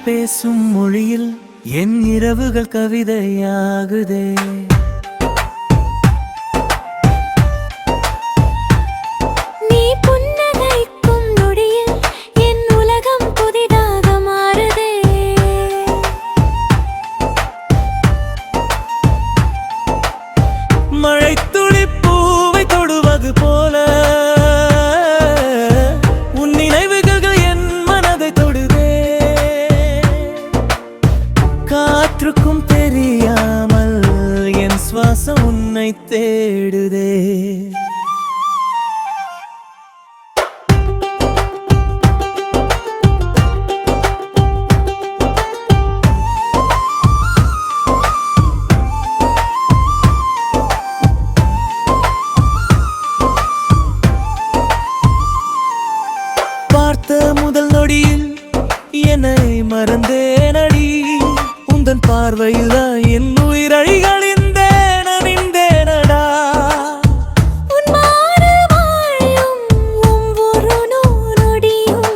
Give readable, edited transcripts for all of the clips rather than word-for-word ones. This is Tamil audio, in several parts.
பேசும் மொழியில் என் இரவுகள் கவிதையாகுதே. நீ புன்னகைக்கும் நொடியில் என் உலகம் புதிதாக மாறுதே. மழைத்துளி பூவை தொடுவது போல உன் நினைவுகள் என் மனதை தொடுதே. காற்றுக்கும் தெரியாமல் என் சுவாசம் உன்னை தேடுதே. பார்த்த முதல் நொடியில் என்னை மறந்தேனடி. உந்தன் பார்வையில் என் உயிரழிகளிந்தேனடா. உன் மாறு வாழும் ஒவ்வொரு நொடியும்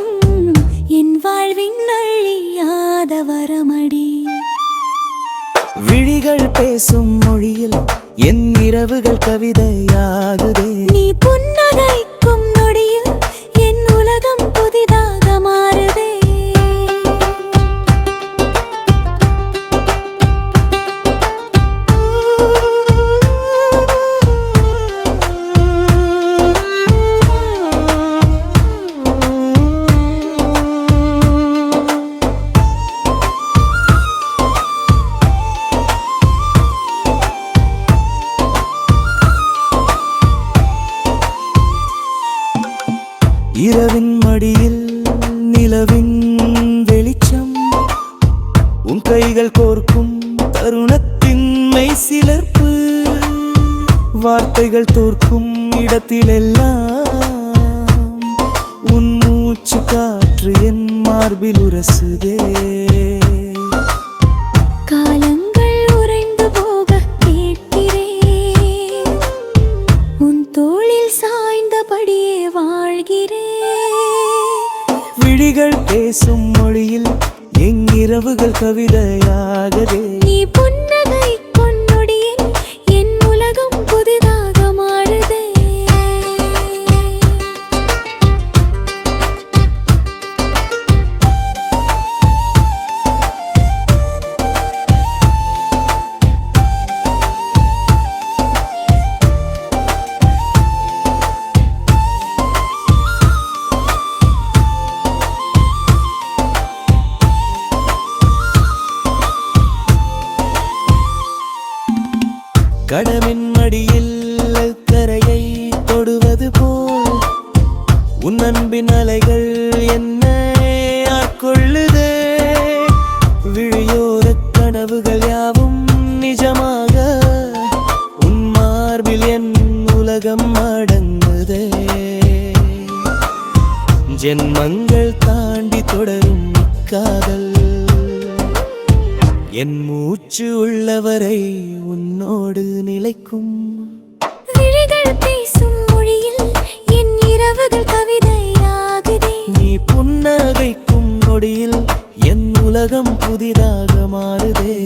என் வாழ்வின் அழியாத வரமடி. விழிகள் பேசும் மொழியில் என் இரவுகள் கவிதையாகுதே. நீ புன்னகைக்கும் நொடியில் என் உலகம் புதிதாக மாறுதே. இரவின் மடியில் நிலவின் வெளிச்சம் உன் கைகள் கோர்க்கும் தருணத்தின் மெய்சிலிர்ப்பு. வார்த்தைகள் தோற்கும் இடத்திலெல்லாம் உன் மூச்சு காற்று என் மார்பில் உரசுதே. காலங்கள் உறைந்து போக கேட்கிறேன், உன் தோளில் சாய்ந்தபடியே வாழ்கிறேன். விழிகள் பேசும் மொழியில் என் இரவுகள் கவிதையாகதே. நீ புன்னகைக்கும் நொடியில் என் உலகம் புதிதாக மாறுதே. கடலின் மடியில் கரையை தொடுவது போல் உன் அன்பின் அலைகள் என்னை ஆட்கொள்ளுதே. விழியோர கனவுகள் யாவும் நிஜமாக உன் மார்பில் என் உலகம் அடங்குதே. ஜென்மங்கள் தாண்டி தொடரும் காதல் என் மூச்சு உள்ளவரை உன்னோடு நிலைக்கும். விழிகள் பேசும் மொழியில் என் இரவுகள் கவிதையாகுதே. நீ புன்னகைக்கும் நொடியில் என் உலகம் புதிதாக மாறுதே.